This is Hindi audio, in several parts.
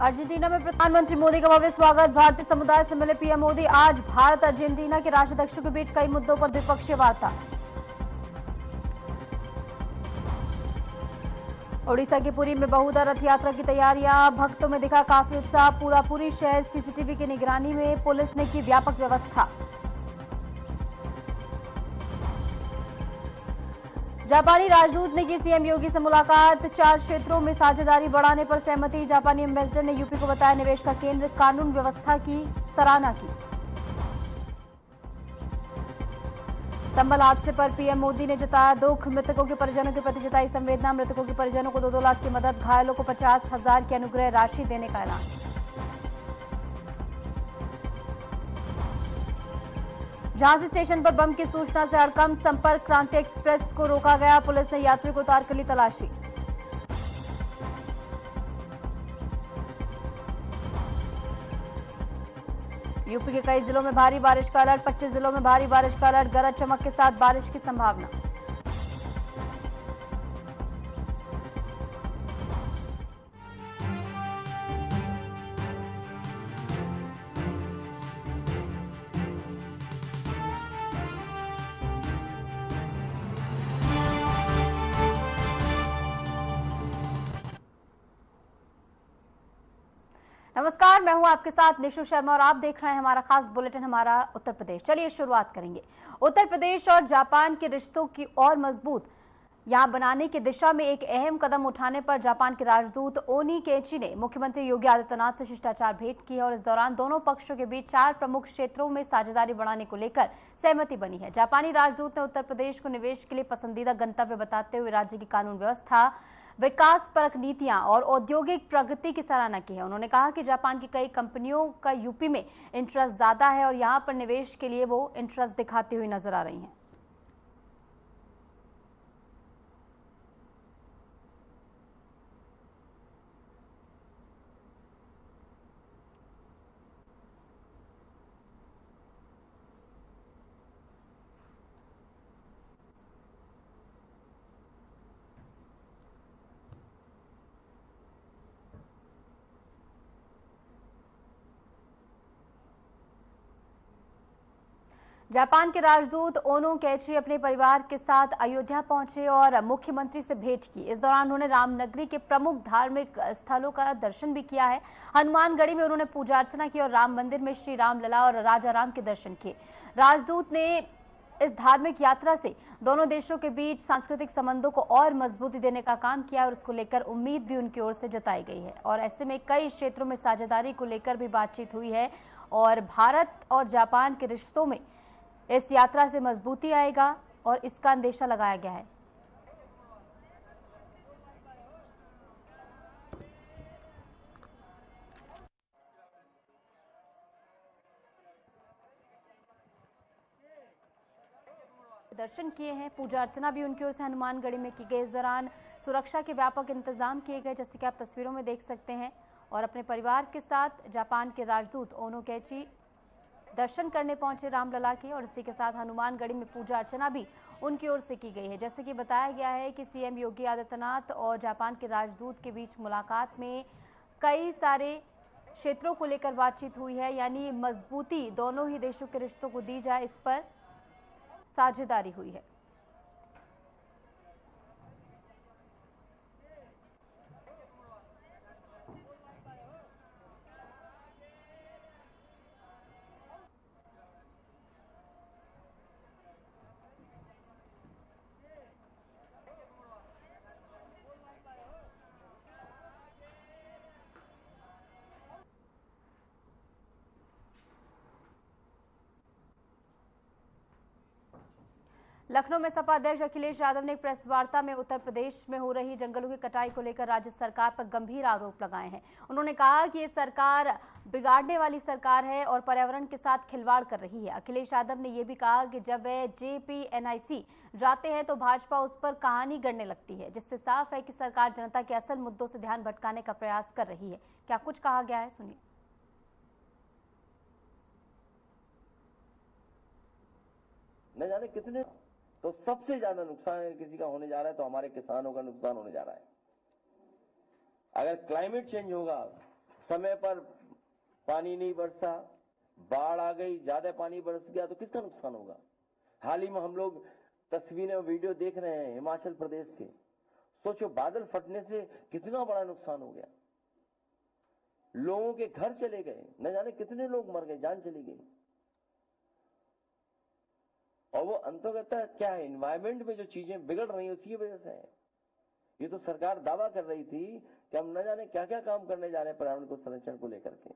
अर्जेंटीना में प्रधानमंत्री मोदी का भव्य स्वागत। भारतीय समुदाय से मिले पीएम मोदी। आज भारत अर्जेंटीना के राष्ट्राध्यक्षों के बीच कई मुद्दों पर द्विपक्षीय वार्ता। ओडिशा के पुरी में बहुधा रथ यात्रा की तैयारियां। भक्तों में दिखा काफी उत्साह। पूरी शहर सीसीटीवी की निगरानी में, पुलिस ने की व्यापक व्यवस्था। जापानी राजदूत ने की सीएम योगी से मुलाकात। 4 क्षेत्रों में साझेदारी बढ़ाने पर सहमति। जापानी एम्बेसडर ने यूपी को बताया निवेश का केंद्र। कानून व्यवस्था की सराहना की। संभल हादसे पर पीएम मोदी ने जताया दुख। मृतकों के परिजनों के प्रति जताई संवेदना। मृतकों के परिजनों को 2-2 लाख की मदद, घायलों को 50,000 की अनुग्रह राशि देने का ऐलान। झांसी स्टेशन पर बम की सूचना से हड़कंप। संपर्क क्रांति एक्सप्रेस को रोका गया। पुलिस ने यात्री को उतार कर ली तलाशी। यूपी के कई जिलों में भारी बारिश का अलर्ट। 25 जिलों में भारी बारिश का अलर्ट। गरज चमक के साथ बारिश की संभावना। नमस्कार, मैं हूं आपके साथ निशु शर्मा और आप देख रहे हैं हमारा खास बुलेटिन, हमारा उत्तर प्रदेश। चलिए शुरुआत करेंगे। उत्तर प्रदेश और जापान के रिश्तों की और मजबूत यहां बनाने की दिशा में एक अहम कदम उठाने पर जापान के राजदूत ओनिकेची ने मुख्यमंत्री योगी आदित्यनाथ से शिष्टाचार भेंट की है और इस दौरान दोनों पक्षों के बीच 4 प्रमुख क्षेत्रों में साझेदारी बढ़ाने को लेकर सहमति बनी है। जापानी राजदूत ने उत्तर प्रदेश को निवेश के लिए पसंदीदा गंतव्य बताते हुए राज्य की कानून व्यवस्था, विकास परक नीतियां और औद्योगिक प्रगति की सराहना की है। उन्होंने कहा कि जापान की कई कंपनियों का यूपी में इंटरेस्ट ज्यादा है और यहां पर निवेश के लिए वो इंटरेस्ट दिखाती हुई नजर आ रही हैं। जापान के राजदूत ओनोकेची अपने परिवार के साथ अयोध्या पहुंचे और मुख्यमंत्री से भेंट की। इस दौरान उन्होंने रामनगरी के प्रमुख धार्मिक स्थलों का दर्शन भी किया है। हनुमानगढ़ी में उन्होंने पूजा अर्चना की और राम मंदिर में श्री राम लला और राजा राम के दर्शन किए। राजदूत ने इस धार्मिक यात्रा से दोनों देशों के बीच सांस्कृतिक संबंधों को और मजबूती देने का काम किया और उसको लेकर उम्मीद भी उनकी ओर से जताई गई है। और ऐसे में कई क्षेत्रों में साझेदारी को लेकर भी बातचीत हुई है और भारत और जापान के रिश्तों में इस यात्रा से मजबूती आएगा और इसका अंदेशा लगाया गया है। दर्शन किए हैं, पूजा अर्चना भी उनकी ओर से हनुमानगढ़ी में की गई। इस दौरान सुरक्षा के व्यापक इंतजाम किए गए, जैसे कि आप तस्वीरों में देख सकते हैं। और अपने परिवार के साथ जापान के राजदूत ओनोकेची दर्शन करने पहुंचे रामलला के और इसी के साथ हनुमानगढ़ी में पूजा अर्चना भी उनकी ओर से की गई है। जैसे कि बताया गया है कि सीएम योगी आदित्यनाथ और जापान के राजदूत के बीच मुलाकात में कई सारे क्षेत्रों को लेकर बातचीत हुई है, यानी मजबूती दोनों ही देशों के रिश्तों को दी जाए, इस पर साझेदारी हुई है। लखनऊ में सपा अध्यक्ष अखिलेश यादव ने एक प्रेस वार्ता में उत्तर प्रदेश में हो रही जंगलों की कटाई को लेकर राज्य सरकार पर गंभीर आरोप लगाए हैं। उन्होंने कहा कि ये सरकार बिगाड़ने वाली सरकार है और पर्यावरण के साथ खिलवाड़ कर रही है। अखिलेश यादव ने यह भी कहा कि जब वे JPNIC जाते हैं तो भाजपा उस पर कहानी गढ़ने लगती है, जिससे साफ है कि सरकार जनता के असल मुद्दों से ध्यान भटकाने का प्रयास कर रही है। क्या कुछ कहा गया है, सुनिए। न जाने कितने, तो सबसे ज्यादा नुकसान अगर किसी का होने जा रहा है तो हमारे किसानों का नुकसान होने जा रहा है। अगर क्लाइमेट चेंज होगा, समय पर पानी नहीं बरसा, बाढ़ आ गई, ज्यादा पानी बरस गया तो किसका नुकसान होगा? हाल ही में हम लोग तस्वीरें और वीडियो देख रहे हैं हिमाचल प्रदेश के। सोचो बादल फटने से कितना बड़ा नुकसान हो गया, लोगों के घर चले गए, न जाने कितने लोग मर गए, जान चली गई। और वो अंतर्गत क्या है, एनवायरमेंट में जो चीजें बिगड़ रही हैं उसकी वजह से है। ये तो सरकार दावा कर रही थी कि हम न जाने क्या क्या काम करने जा रहे हैं पर्यावरण को संरक्षण को लेकर के,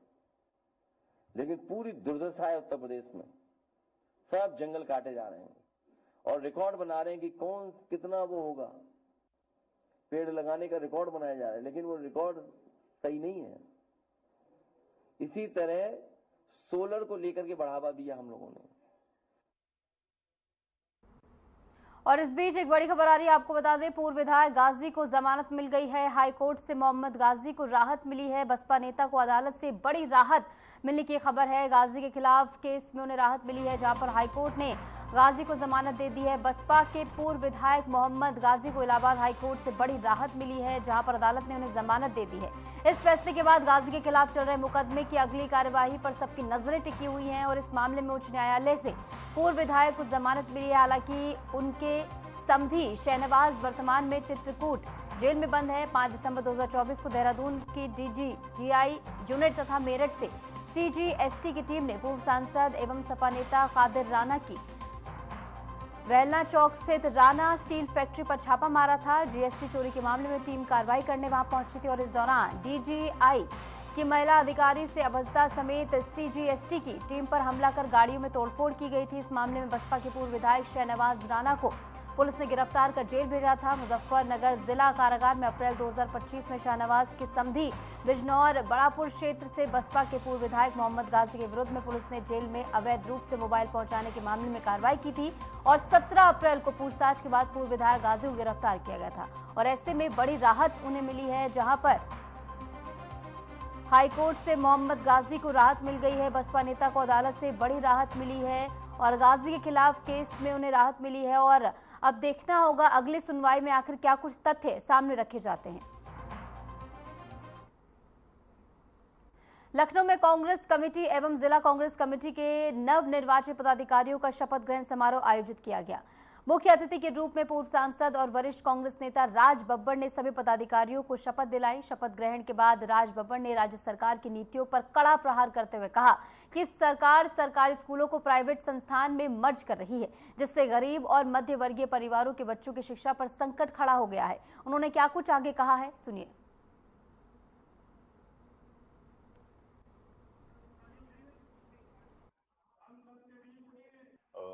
लेकिन पूरी दुर्दशा है उत्तर प्रदेश में। सब जंगल काटे जा रहे हैं और रिकॉर्ड बना रहे हैं कि कौन कितना वो होगा, पेड़ लगाने का रिकॉर्ड बनाया जा रहा है, लेकिन वो रिकॉर्ड सही नहीं है। इसी तरह सोलर को लेकर के बढ़ावा दिया हम लोगों ने। और इस बीच एक बड़ी खबर आ रही है, आपको बता दें पूर्व विधायक गाजी को जमानत मिल गई है। हाई कोर्ट से मोहम्मद गाजी को राहत मिली है। बसपा नेता को अदालत से बड़ी राहत मिलने की खबर है। गाजी के खिलाफ केस में उन्हें राहत मिली है, जहां पर हाईकोर्ट ने गाजी को जमानत दे दी है। बसपा के पूर्व विधायक मोहम्मद गाजी को इलाहाबाद हाईकोर्ट से बड़ी राहत मिली है, जहां पर अदालत ने उन्हें जमानत दे दी है। इस फैसले के बाद गाजी के खिलाफ चल रहे मुकदमे की अगली कार्यवाही पर सबकी नजरें टिकी हुई हैं और इस मामले में उच्च न्यायालय से पूर्व विधायक को जमानत मिली है। हालांकि उनके समधी शहनवाज वर्तमान में चित्रकूट जेल में बंद है। 5 दिसंबर 2024 को देहरादून की DGGI यूनिट तथा मेरठ से CGST की टीम ने पूर्व सांसद एवं सपा नेता कादिर राणा की वेलना चौक स्थित राणा स्टील फैक्ट्री पर छापा मारा था। GST चोरी के मामले में टीम कार्रवाई करने वहां पहुंची थी और इस दौरान DGI की महिला अधिकारी से अभद्रता समेत CGST की टीम पर हमला कर गाड़ियों में तोड़फोड़ की गई थी। इस मामले में बसपा के पूर्व विधायक शहनवाज राणा को पुलिस ने गिरफ्तार कर जेल भेजा था। मुजफ्फरनगर जिला कारागार में अप्रैल 2025 में शाहनवाज के समधी बिजनौर बड़ापुर क्षेत्र से बसपा के पूर्व विधायक मोहम्मद गाजी के विरुद्ध में पुलिस ने जेल में अवैध रूप से मोबाइल पहुंचाने के मामले में कार्रवाई की थी और 17 अप्रैल को पूछताछ के बाद पूर्व विधायक गाजी को गिरफ्तार किया गया था। और ऐसे में बड़ी राहत उन्हें मिली है, जहां पर हाईकोर्ट से मोहम्मद गाजी को राहत मिल गई है। बसपा नेता को अदालत से बड़ी राहत मिली है और गाजी के खिलाफ केस में उन्हें राहत मिली है। और अब देखना होगा अगली सुनवाई में आखिर क्या कुछ तथ्य सामने रखे जाते हैं। लखनऊ में कांग्रेस कमेटी एवं जिला कांग्रेस कमेटी के नवनिर्वाचित पदाधिकारियों का शपथ ग्रहण समारोह आयोजित किया गया। मुख्य अतिथि के रूप में पूर्व सांसद और वरिष्ठ कांग्रेस नेता राज बब्बर ने सभी पदाधिकारियों को शपथ दिलाई। शपथ ग्रहण के बाद राज बब्बर ने राज्य सरकार की नीतियों पर कड़ा प्रहार करते हुए कहा कि सरकार सरकारी स्कूलों को प्राइवेट संस्थान में मर्ज कर रही है, जिससे गरीब और मध्य वर्गीय परिवारों के बच्चों की शिक्षा पर संकट खड़ा हो गया है। उन्होंने क्या कुछ आगे कहा है, सुनिए।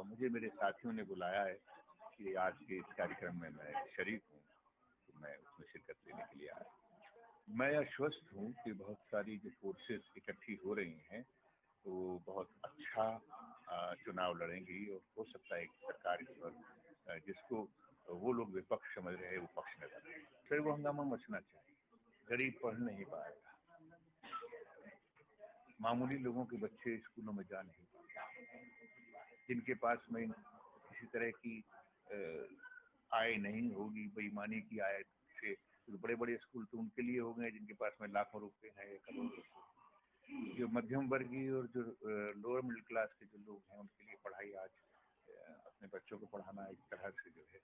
मुझे मेरे साथियों ने बुलाया है कि आज के इस कार्यक्रम में मैं शरीक हूँ, तो मैं उसमें शिरकत लेने के लिए आया। मैं आश्वस्त हूँ कि बहुत सारी जो फोर्सेस इकट्ठी हो रही हैं तो बहुत अच्छा चुनाव लड़ेंगी और हो सकता है एक सरकार इस पर जिसको वो लोग विपक्ष समझ रहे हैं वो पक्ष में बने। फिर वो हंगामा मचना चाहिए। गरीब पढ़ नहीं पाएगा, मामूली लोगों के बच्चे स्कूलों में जा नहीं पाते, जिनके पास में किसी तरह की आय नहीं होगी, बेईमानी की आय से, तो बड़े बड़े स्कूल तो उनके लिए हो गए जिनके पास में लाखों रुपए हैं, करोड़ रुपए। जो मध्यम वर्गीय और जो लोअर मिडिल क्लास के जो लोग हैं उनके लिए पढ़ाई आज अपने बच्चों को पढ़ाना एक तरह से जो है,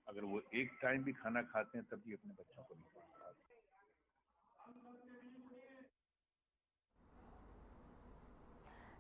अगर वो एक टाइम भी खाना खाते हैं तब भी अपने बच्चों को नहीं पढ़ा पाते।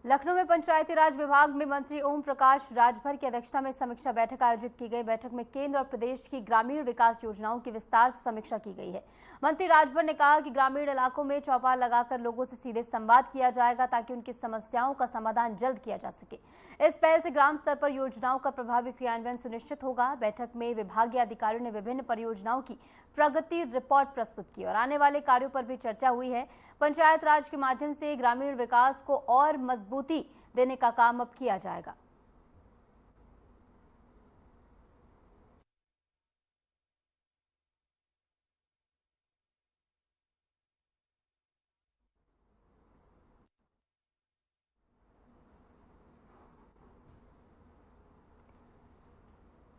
लखनऊ में पंचायती राज विभाग में मंत्री ओम प्रकाश राजभर की अध्यक्षता में समीक्षा बैठक आयोजित की गई। बैठक में केंद्र और प्रदेश की ग्रामीण विकास योजनाओं की विस्तार से समीक्षा की गई है। मंत्री राजभर ने कहा कि ग्रामीण इलाकों में चौपाल लगाकर लोगों से सीधे संवाद किया जाएगा ताकि उनकी समस्याओं का समाधान जल्द किया जा सके। इस पहल से ग्राम स्तर पर योजनाओं का प्रभावी क्रियान्वयन सुनिश्चित होगा। बैठक में विभागीय अधिकारियों ने विभिन्न परियोजनाओं की प्रगति रिपोर्ट प्रस्तुत की और आने वाले कार्यों पर भी चर्चा हुई है। पंचायत राज के माध्यम से ग्रामीण विकास को और मजबूती देने का काम अब किया जाएगा।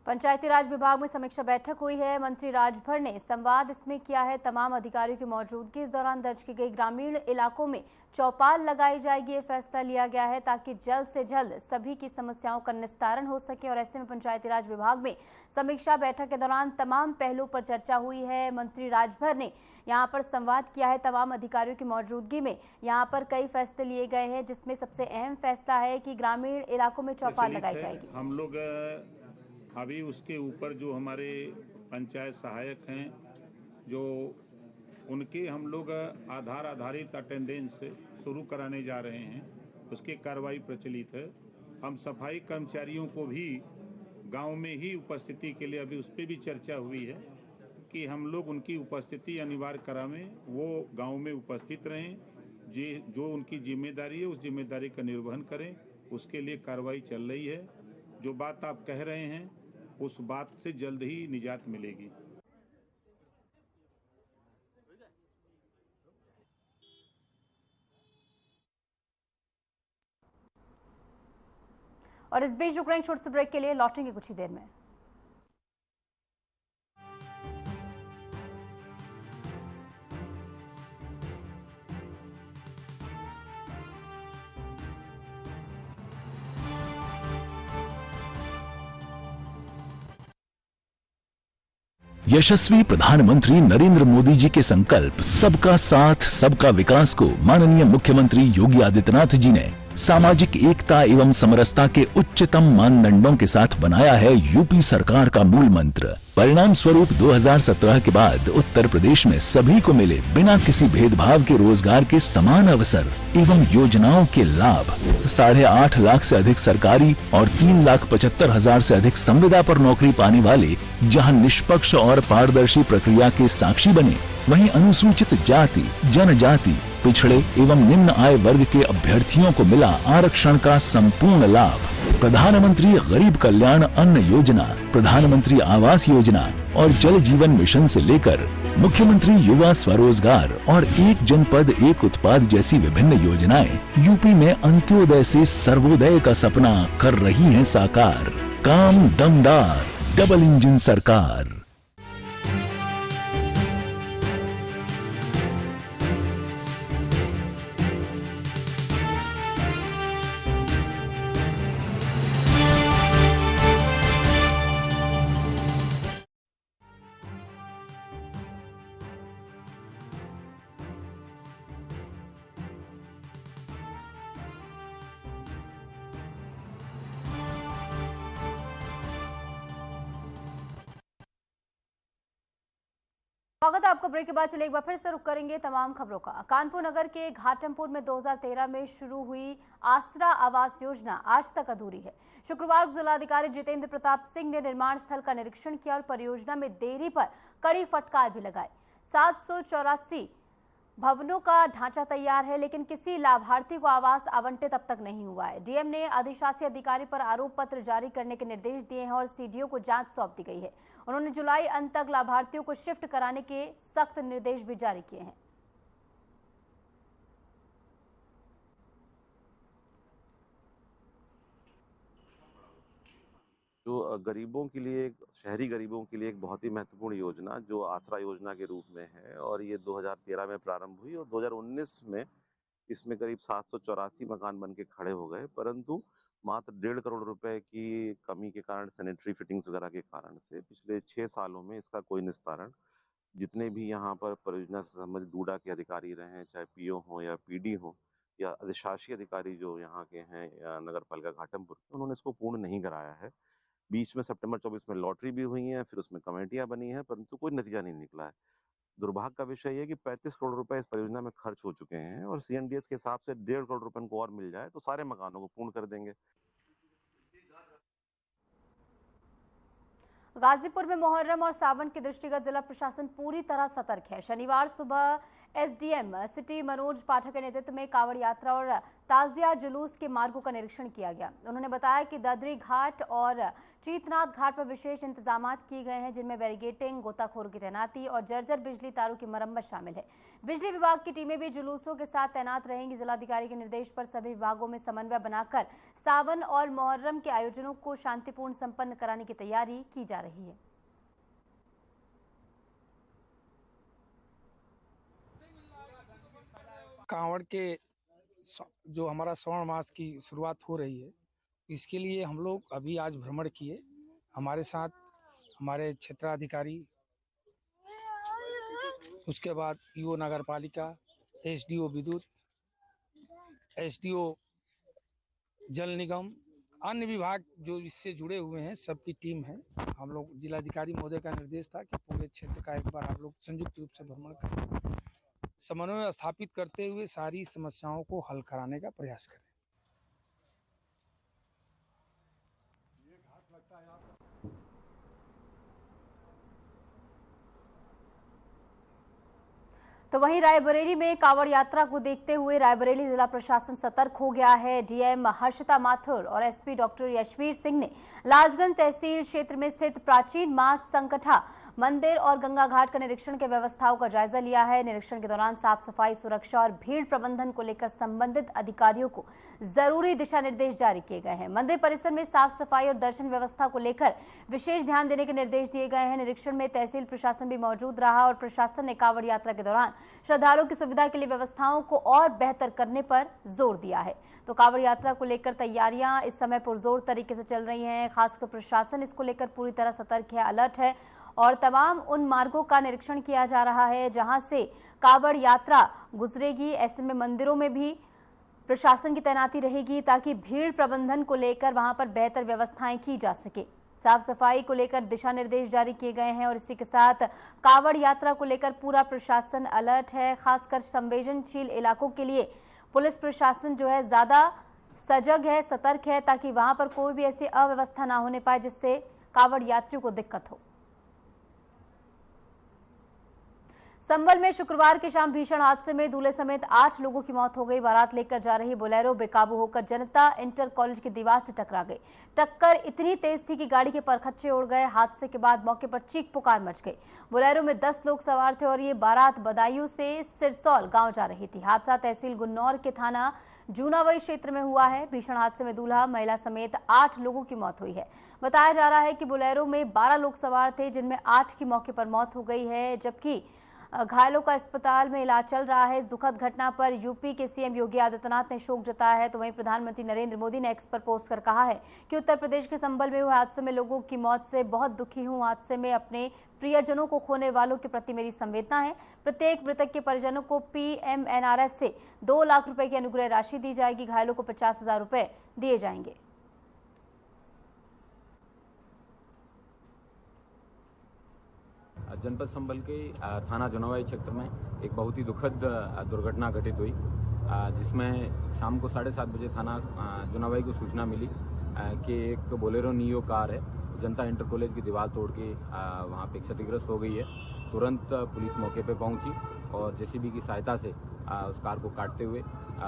पंचायती राज विभाग में समीक्षा बैठक हुई है। मंत्री राजभर ने संवाद इसमें किया है। तमाम अधिकारियों की मौजूदगी इस दौरान दर्ज की गई। ग्रामीण इलाकों में चौपाल लगाई जाएगी, ये फैसला लिया गया है ताकि जल्द से जल्द सभी की समस्याओं का निस्तारण हो सके। और ऐसे में पंचायती राज विभाग में समीक्षा बैठक के दौरान तमाम पहलुओं पर चर्चा हुई है। मंत्री राजभर ने यहाँ पर संवाद किया है तमाम अधिकारियों की मौजूदगी में। यहाँ पर कई फैसले लिए गए हैं, जिसमें सबसे अहम फैसला है कि ग्रामीण इलाकों में चौपाल लगाई जाएगी। हम लोग अभी उसके ऊपर जो हमारे पंचायत सहायक हैं, जो उनके हम लोग आधार आधारित अटेंडेंस शुरू कराने जा रहे हैं, उसकी कार्रवाई प्रचलित है। हम सफाई कर्मचारियों को भी गांव में ही उपस्थिति के लिए अभी उस पर भी चर्चा हुई है कि हम लोग उनकी उपस्थिति अनिवार्य करावें, वो गांव में उपस्थित रहें, जो उनकी जिम्मेदारी है उस जिम्मेदारी का निर्वहन करें। उसके लिए कार्रवाई चल रही है। जो बात आप कह रहे हैं उस बात से जल्द ही निजात मिलेगी। और इस बीच रुक रहे हैं छोटे से ब्रेक के लिए, लौटेंगे कुछ ही देर में। यशस्वी प्रधानमंत्री नरेंद्र मोदी जी के संकल्प सबका साथ सबका विकास को माननीय मुख्यमंत्री योगी आदित्यनाथ जी ने सामाजिक एकता एवं समरसता के उच्चतम मानदंडों के साथ बनाया है यूपी सरकार का मूल मंत्र। परिणाम स्वरूप 2017 के बाद उत्तर प्रदेश में सभी को मिले बिना किसी भेदभाव के रोजगार के समान अवसर एवं योजनाओं के लाभ। 8.5 लाख से अधिक सरकारी और 3,75,000 से अधिक संविदा पर नौकरी पाने वाले जहां निष्पक्ष और पारदर्शी प्रक्रिया के साक्षी बने, वहीं अनुसूचित जाति, जनजाति, पिछड़े एवं निम्न आय वर्ग के अभ्यर्थियों को मिला आरक्षण का संपूर्ण लाभ। प्रधानमंत्री गरीब कल्याण अन्न योजना, प्रधानमंत्री आवास योजना और जल जीवन मिशन से लेकर मुख्यमंत्री युवा स्वरोजगार और एक जनपद एक उत्पाद जैसी विभिन्न योजनाएं यूपी में अंत्योदय से सर्वोदय का सपना कर रही हैं साकार। काम दमदार, डबल इंजन सरकार। स्वागत है आपका। ब्रेक के बाद चलिए एक बार फिर से रुक करेंगे तमाम खबरों का। कानपुर नगर के घाटमपुर में 2013 में शुरू हुई आसरा आवास योजना आज तक अधूरी है। शुक्रवार को जिलाधिकारी जितेंद्र प्रताप सिंह ने निर्माण स्थल का निरीक्षण किया और परियोजना में देरी पर कड़ी फटकार भी लगाई। 784 भवनों का ढांचा तैयार है, लेकिन किसी लाभार्थी को आवास आवंटित अब तक नहीं हुआ है। डीएम ने अधिशासी अधिकारी पर आरोप पत्र जारी करने के निर्देश दिए हैं और सीडीओ को जांच सौंप दी गई है। उन्होंने जुलाई अंत तक लाभार्थियों को शिफ्ट कराने के सख्त निर्देश भी जारी किए हैं। जो गरीबों के लिए, शहरी गरीबों के लिए एक बहुत ही महत्वपूर्ण योजना जो आसरा योजना के रूप में है, और ये 2013 में प्रारंभ हुई और 2019 में इसमें करीब 784 मकान बन के खड़े हो गए, परंतु मात्र 1.5 करोड़ रुपए की कमी के कारण, सैनिटरी फिटिंग्स वगैरह के कारण से पिछले 6 सालों में इसका कोई निस्तारण, जितने भी यहाँ पर परियोजना से संबंधित डूडा के अधिकारी रहे, चाहे पीओ हो या पीडी हो या अधिशासी अधिकारी जो यहाँ के हैं नगर पालिका घाटमपुर, उन्होंने इसको पूर्ण नहीं कराया है। बीच में सितंबर 24 में लॉटरी भी हुई है, फिर उसमें कमेटियां बनी हैं, परंतु कोई नतीजा नहीं निकला है। दुर्भाग्य का विषय ये है कि 35 करोड़ रुपए इस परियोजना में खर्च हो चुके हैं और सीएनडीएस के हिसाब से 1.5 करोड़ रुपए को और मिल जाए तो सारे मकानों को पूर्ण कर देंगे। गाजीपुर में मुहर्रम और सावन के दृष्टिगत जिला प्रशासन पूरी तरह सतर्क है। शनिवार सुबह एसडीएम सिटी मनोज पाठक के नेतृत्व में कांवड़ यात्रा और ताजिया जुलूस के मार्गों का निरीक्षण किया गया। उन्होंने बताया कि दादरी घाट और चीतनाथ घाट पर विशेष इंतजाम किए गए हैं, जिनमें बैरिकेडिंग, गोताखोरों की तैनाती और जर्जर बिजली तारों की मरम्मत शामिल है। बिजली विभाग की टीमें भी जुलूसों के साथ तैनात रहेंगी। जिलाधिकारी के निर्देश पर सभी विभागों में समन्वय बनाकर सावन और मुहर्रम के आयोजनों को शांतिपूर्ण संपन्न कराने की तैयारी की जा रही है। कांवड़ के जो हमारा श्रावण मास की शुरुआत हो रही है, इसके लिए हम लोग अभी आज भ्रमण किए। हमारे साथ हमारे क्षेत्राधिकारी, उसके बाद ईओ नगर पालिका, एसडीओ विद्युत, एसडीओ जल निगम, अन्य विभाग जो इससे जुड़े हुए हैं, सबकी टीम है। हम लोग जिलाधिकारी महोदय का निर्देश था कि पूरे क्षेत्र का एक बार आप लोग संयुक्त रूप से भ्रमण करें, समन्वय स्थापित करते हुए सारी समस्याओं को हल कराने का प्रयास करें। तो वहीं रायबरेली में कांवड़ यात्रा को देखते हुए रायबरेली जिला प्रशासन सतर्क हो गया है। डीएम हर्षिता माथुर और एसपी डॉक्टर यशवीर सिंह ने लाजगंज तहसील क्षेत्र में स्थित प्राचीन मां संकटा मंदिर और गंगा घाट का निरीक्षण के व्यवस्थाओं का जायजा लिया है। निरीक्षण के दौरान साफ सफाई, सुरक्षा और भीड़ प्रबंधन को लेकर संबंधित अधिकारियों को जरूरी दिशा निर्देश जारी किए गए हैं। मंदिर परिसर में साफ सफाई और दर्शन व्यवस्था को लेकर विशेष ध्यान देने के निर्देश दिए गए हैं। निरीक्षण में तहसील प्रशासन भी मौजूद रहा और प्रशासन ने कांवड़ यात्रा के दौरान श्रद्धालुओं की सुविधा के लिए व्यवस्थाओं को और बेहतर करने पर जोर दिया है। तो कांवड़ यात्रा को लेकर तैयारियां इस समय पुरजोर तरीके से चल रही हैं। खासकर प्रशासन इसको लेकर पूरी तरह सतर्क है, अलर्ट है और तमाम उन मार्गों का निरीक्षण किया जा रहा है जहां से कांवड़ यात्रा गुजरेगी। ऐसे में मंदिरों में भी प्रशासन की तैनाती रहेगी ताकि भीड़ प्रबंधन को लेकर वहां पर बेहतर व्यवस्थाएं की जा सके। साफ सफाई को लेकर दिशा निर्देश जारी किए गए हैं और इसी के साथ कांवड़ यात्रा को लेकर पूरा प्रशासन अलर्ट है। खासकर संवेदनशील इलाकों के लिए पुलिस प्रशासन जो है ज्यादा सजग है, सतर्क है, ताकि वहां पर कोई भी ऐसी अव्यवस्था ना होने पाए जिससे कांवड़ यात्रियों को दिक्कत हो। संभल में शुक्रवार की शाम भीषण हादसे में दूल्हे समेत 8 लोगों की मौत हो गई। बारात लेकर जा रही बोलेरो बेकाबू होकर जनता इंटर कॉलेज की दीवार से टकरा गई। टक्कर इतनी तेज थी कि गाड़ी के परखच्चे उड़ गए। हादसे के बाद मौके पर चीख पुकार मच गई। बोलेरो में 10 लोग सवार थे और ये बारात बदायूं से सिरसौल गांव जा रही थी। हादसा तहसील गुन्नौर के थाना जूनावई क्षेत्र में हुआ है। भीषण हादसे में दूल्हा, महिला समेत 8 लोगों की मौत हुई है। बताया जा रहा है कि बोलेरो में 12 लोग सवार थे, जिनमें 8 की मौके पर मौत हो गई है, जबकि घायलों का अस्पताल में इलाज चल रहा है। इस दुखद घटना पर यूपी के सीएम योगी आदित्यनाथ ने शोक जताया है। तो वहीं प्रधानमंत्री नरेंद्र मोदी ने एक्स पर पोस्ट कर कहा है कि उत्तर प्रदेश के संभल में हुए हादसे में लोगों की मौत से बहुत दुखी हूं। हादसे में अपने प्रियजनों को खोने वालों के प्रति मेरी संवेदना है। प्रत्येक मृतक के परिजनों को PMNRF से 2 लाख रुपए की अनुग्रह राशि दी जाएगी। घायलों को 50,000 रुपए दिए जाएंगे। जनपद संभल के थाना जूनावई क्षेत्र में एक बहुत ही दुखद दुर्घटना घटित हुई, जिसमें शाम को 7:30 बजे थाना जूनावई को सूचना मिली कि एक बोलेरो नियो कार है, जनता इंटर कॉलेज की दीवार तोड़ के वहाँ पे क्षतिग्रस्त हो गई है। तुरंत पुलिस मौके पे पहुंची और जेसीबी की सहायता से उस कार को काटते हुए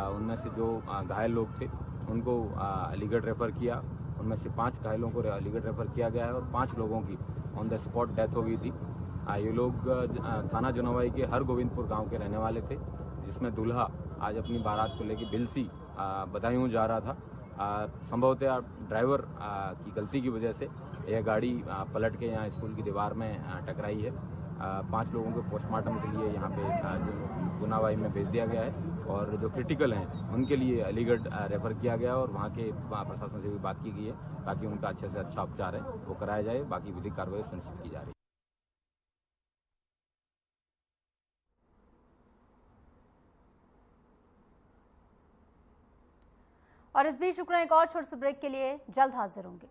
उनमें से जो घायल लोग थे उनको अलीगढ़ रेफर किया। उनमें से 5 घायलों को अलीगढ़ रेफर किया गया है और 5 लोगों की ऑन द स्पॉट डेथ हो गई थी। ये लोग थाना जूनावई के हर गोविंदपुर गांव के रहने वाले थे, जिसमें दूल्हा आज अपनी बारात को लेकर बिलसी बदायूं जा रहा था। संभवतः ड्राइवर की गलती की वजह से यह गाड़ी पलट के यहाँ स्कूल की दीवार में टकराई है। 5 लोगों को पोस्टमार्टम के लिए यहाँ पे जूनावई में भेज दिया गया है और जो क्रिटिकल हैं उनके लिए अलीगढ़ रेफर किया गया और वहाँ के प्रशासन से भी बात की गई है ताकि उनका अच्छे से अच्छा उपचार है वो कराया जाए। बाकी विधिक कार्रवाई सुनिश्चित की जा रही है। और इस बीच शुक्र एक और छोटे से ब्रेक के लिए जल्द हाजिर होंगे।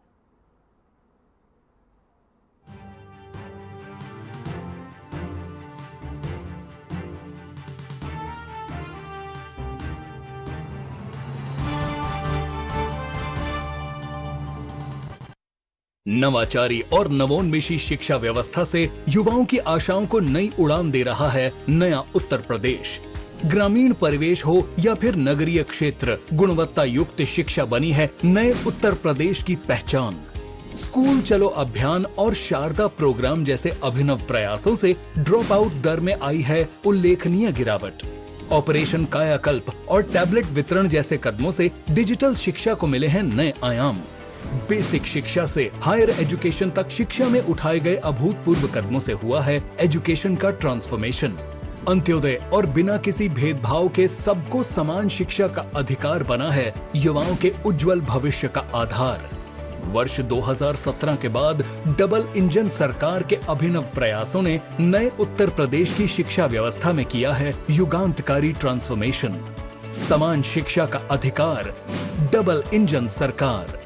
नवाचारी और नवोन्मेषी शिक्षा व्यवस्था से युवाओं की आशाओं को नई उड़ान दे रहा है नया उत्तर प्रदेश। ग्रामीण परिवेश हो या फिर नगरीय क्षेत्र, गुणवत्ता युक्त शिक्षा बनी है नए उत्तर प्रदेश की पहचान। स्कूल चलो अभियान और शारदा प्रोग्राम जैसे अभिनव प्रयासों से ड्रॉप आउट दर में आई है उल्लेखनीय गिरावट। ऑपरेशन कायाकल्प और टैबलेट वितरण जैसे कदमों से डिजिटल शिक्षा को मिले हैं नए आयाम। बेसिक शिक्षा से हायर एजुकेशन तक शिक्षा में उठाए गए अभूतपूर्व कदमों से हुआ है एजुकेशन का ट्रांसफॉर्मेशन। अंत्योदय और बिना किसी भेदभाव के सबको समान शिक्षा का अधिकार बना है युवाओं के उज्जवल भविष्य का आधार। वर्ष 2017 के बाद डबल इंजन सरकार के अभिनव प्रयासों ने नए उत्तर प्रदेश की शिक्षा व्यवस्था में किया है युगांतकारी ट्रांसफॉर्मेशन। समान शिक्षा का अधिकार, डबल इंजन सरकार।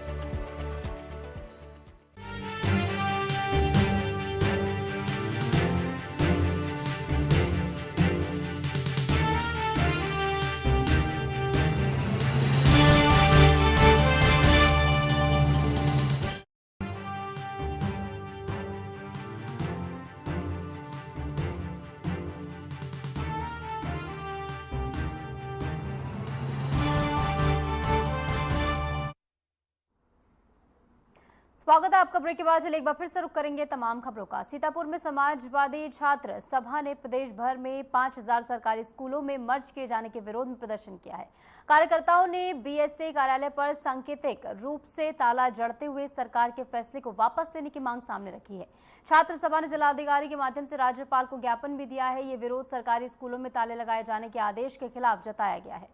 स्वागत है आपका। ब्रेक के बाद चलिए एक बार फिर से रुक करेंगे तमाम खबरों का। सीतापुर में समाजवादी छात्र सभा ने प्रदेश भर में 5000 सरकारी स्कूलों में मर्ज किए जाने के विरोध में प्रदर्शन किया है। कार्यकर्ताओं ने बीएसए कार्यालय पर सांकेतिक रूप से ताला जड़ते हुए सरकार के फैसले को वापस लेने की मांग सामने रखी है। छात्र सभा ने जिलाधिकारी के माध्यम से राज्यपाल को ज्ञापन भी दिया है। ये विरोध सरकारी स्कूलों में ताले लगाए जाने के आदेश के खिलाफ जताया गया है।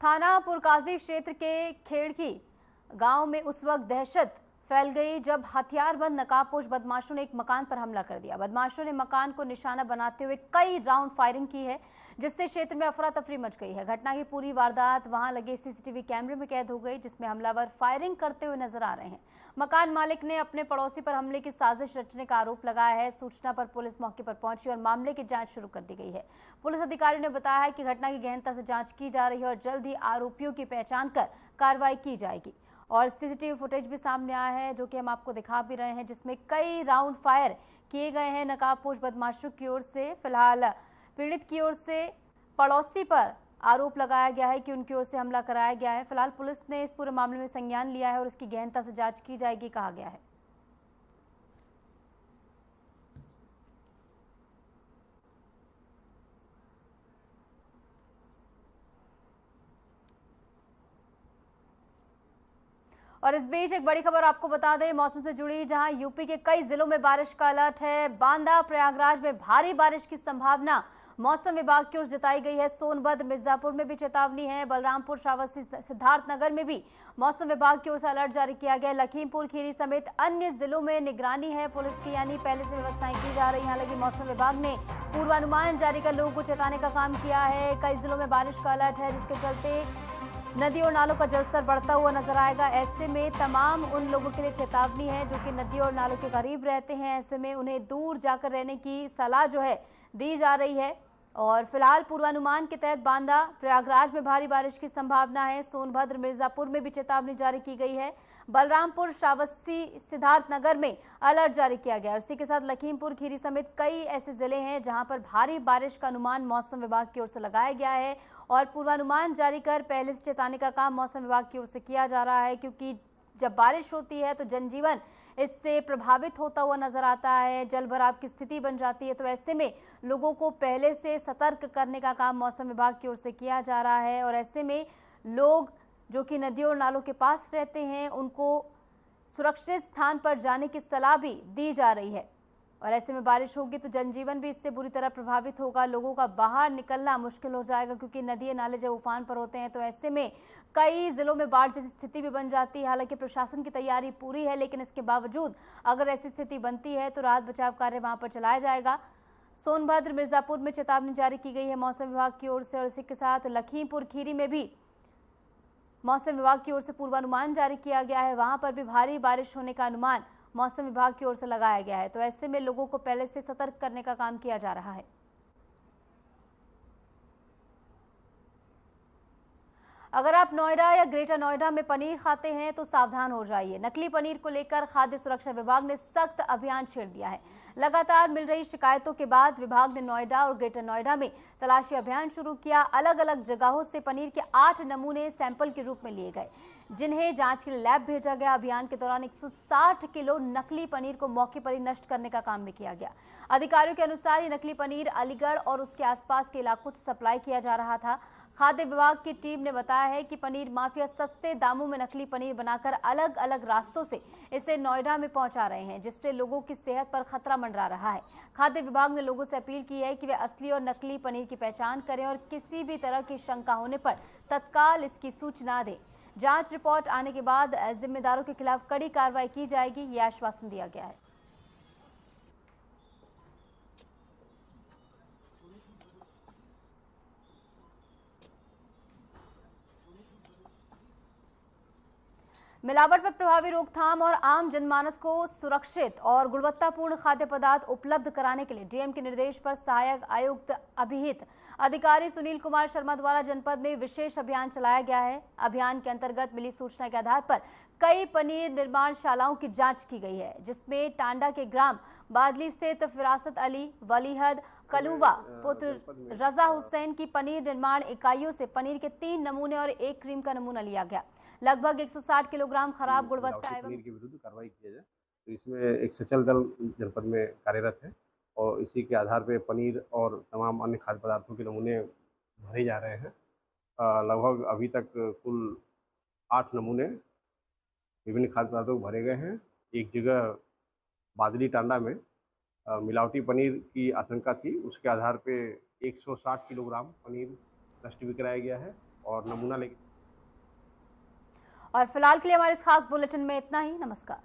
थाना पुरकाजी क्षेत्र के खेड़की गांव में उस वक्त दहशत फैल गई जब हथियारबंद नकाबपोश बदमाशों ने एक मकान पर हमला कर दिया। बदमाशों ने मकान को निशाना बनाते हुए कई राउंड फायरिंग की है, जिससे क्षेत्र में अफरा तफरी मच गई है। घटना की पूरी वारदात वहां लगे सीसीटीवी कैमरे में कैद हो गई, जिसमें हमलावर फायरिंग करते हुए नजर आ रहे हैं। मकान मालिक ने अपने पड़ोसी पर हमले की साजिश रचने का आरोप लगाया है। सूचना पर पुलिस मौके पर पहुंची और मामले की जांच शुरू कर दी गई है। पुलिस अधिकारियों ने बताया है कि घटना की गहनता से जांच की जा रही है और जल्द ही आरोपियों की पहचान कर कार्रवाई की जाएगी। और सीसीटीवी फुटेज भी सामने आया है, जो कि हम आपको दिखा भी रहे हैं, जिसमें कई राउंड फायर किए गए हैं नकाबपोश बदमाशों की ओर से। फिलहाल पीड़ित की ओर से पड़ोसी पर आरोप लगाया गया है कि उनकी ओर से हमला कराया गया है। फिलहाल पुलिस ने इस पूरे मामले में संज्ञान लिया है और इसकी गहनता से जांच की जाएगी, कहा गया है। और इस बीच एक बड़ी खबर आपको बता दें मौसम से जुड़ी, जहां यूपी के कई जिलों में बारिश का अलर्ट है। बांदा प्रयागराज में भारी बारिश की संभावना मौसम विभाग की ओर जताई गई है। सोनभद्र मिर्जापुर में भी चेतावनी है। बलरामपुर श्रावस्ती सिद्धार्थनगर में भी मौसम विभाग की ओर से अलर्ट जारी किया गया। लखीमपुर खीरी समेत अन्य जिलों में निगरानी है पुलिस की, यानी पहले से व्यवस्थाएं की जा रही हैं। हालांकि मौसम विभाग ने पूर्वानुमान जारी कर लोगों को चेताने का काम किया है। कई जिलों में बारिश का अलर्ट है, जिसके चलते नदी और नालों का जलस्तर बढ़ता हुआ नजर आएगा। ऐसे में तमाम उन लोगों के लिए चेतावनी है जो कि नदी और नालों के करीब रहते हैं। ऐसे में उन्हें दूर जाकर रहने की सलाह जो है दी जा रही है। और फिलहाल पूर्वानुमान के तहत बांदा प्रयागराज में भारी बारिश की संभावना है। सोनभद्र मिर्जापुर में भी चेतावनी जारी की गई है। बलरामपुर श्रावस्ती सिद्धार्थनगर में अलर्ट जारी किया गया। इसी के साथ लखीमपुर खीरी समेत कई ऐसे जिले हैं जहां पर भारी बारिश का अनुमान मौसम विभाग की ओर से लगाया गया है। और पूर्वानुमान जारी कर पहले से चेताने का काम मौसम विभाग की ओर से किया जा रहा है, क्योंकि जब बारिश होती है तो जनजीवन इससे प्रभावित होता हुआ नजर आता है, जल भराव की स्थिति बन जाती है। तो ऐसे में लोगों को पहले से सतर्क करने का काम मौसम विभाग की ओर से किया जा रहा है। और ऐसे में लोग जो कि नदियों और नालों के पास रहते हैं उनको सुरक्षित स्थान पर जाने की सलाह भी दी जा रही है। और ऐसे में बारिश होगी तो जनजीवन भी इससे बुरी तरह प्रभावित होगा। लोगों का बाहर निकलना मुश्किल हो जाएगा, क्योंकि नदी नाले जब उफान पर होते हैं तो ऐसे में कई जिलों में बाढ़ जैसी स्थिति भी बन जाती है। हालांकि प्रशासन की तैयारी पूरी है, लेकिन इसके बावजूद अगर ऐसी स्थिति बनती है तो राहत बचाव कार्य वहां पर चलाया जाएगा। सोनभद्र मिर्जापुर में चेतावनी जारी की गई है मौसम विभाग की ओर से। और इसी के साथ लखीमपुर खीरी में भी मौसम विभाग की ओर से पूर्वानुमान जारी किया गया है। वहां पर भी भारी बारिश होने का अनुमान मौसम विभाग की ओर से लगाया गया है। तो ऐसे में लोगों को पहले से सतर्क करने का काम किया जा रहा है। अगर आप नोएडा या ग्रेटर नोएडा में पनीर खाते हैं तो सावधान हो जाइए। नकली पनीर को लेकर खाद्य सुरक्षा विभाग ने सख्त अभियान छेड़ दिया है। लगातार मिल रही शिकायतों के बाद विभाग ने नोएडा और ग्रेटर नोएडा में तलाशी अभियान शुरू किया। अलग अलग जगहों से पनीर के 8 नमूने सैंपल के रूप में लिए गए, जिन्हें जांच के लिए लैब भेजा गया। अभियान के दौरान 160 किलो नकली पनीर को मौके पर ही नष्ट करने का काम भी किया गया। अधिकारियों के अनुसार ये नकली पनीर अलीगढ़ और उसके आसपास के इलाकों से सप्लाई किया जा रहा था। खाद्य विभाग की टीम ने बताया है कि पनीर माफिया सस्ते दामों में नकली पनीर बनाकर अलग अलग रास्तों से इसे नोएडा में पहुंचा रहे हैं, जिससे लोगों की सेहत पर खतरा मंडरा रहा है। खाद्य विभाग ने लोगों से अपील की है कि वे असली और नकली पनीर की पहचान करें और किसी भी तरह की शंका होने पर तत्काल इसकी सूचना दें। जांच रिपोर्ट आने के बाद जिम्मेदारों के खिलाफ कड़ी कार्रवाई की जाएगी, यह आश्वासन दिया गया है। मिलावट पर प्रभावी रोकथाम और आम जनमानस को सुरक्षित और गुणवत्तापूर्ण खाद्य पदार्थ उपलब्ध कराने के लिए डीएम के निर्देश पर सहायक आयुक्त अभिहित अधिकारी सुनील कुमार शर्मा द्वारा जनपद में विशेष अभियान चलाया गया है। अभियान के अंतर्गत मिली सूचना के आधार पर कई पनीर निर्माणशालाओं की जांच की गई है, जिसमें टांडा के ग्राम बादली स्थित फिरासत अली, वलीहद, कलुवा पुत्र रजा हुसैन की पनीर निर्माण इकाइयों से पनीर के 3 नमूने और 1 क्रीम का नमूना लिया गया। लगभग 160 किलोग्राम खराब गुणवत्ता एवं पनीर के विरुद्ध कार्रवाई किया जाए। तो इसमें एक सचल दल जनपद में कार्यरत है और इसी के आधार पर पनीर और तमाम अन्य खाद्य पदार्थों के नमूने भरे जा रहे हैं। लगभग अभी तक कुल 8 नमूने विभिन्न खाद्य पदार्थों को भरे गए हैं। एक जगह बादली टांडा में मिलावटी पनीर की आशंका थी, उसके आधार पे 160 किलोग्राम पनीर नष्ट भी कराया गया है और नमूना लेके। और फिलहाल के लिए हमारे इस खास बुलेटिन में इतना ही। नमस्कार।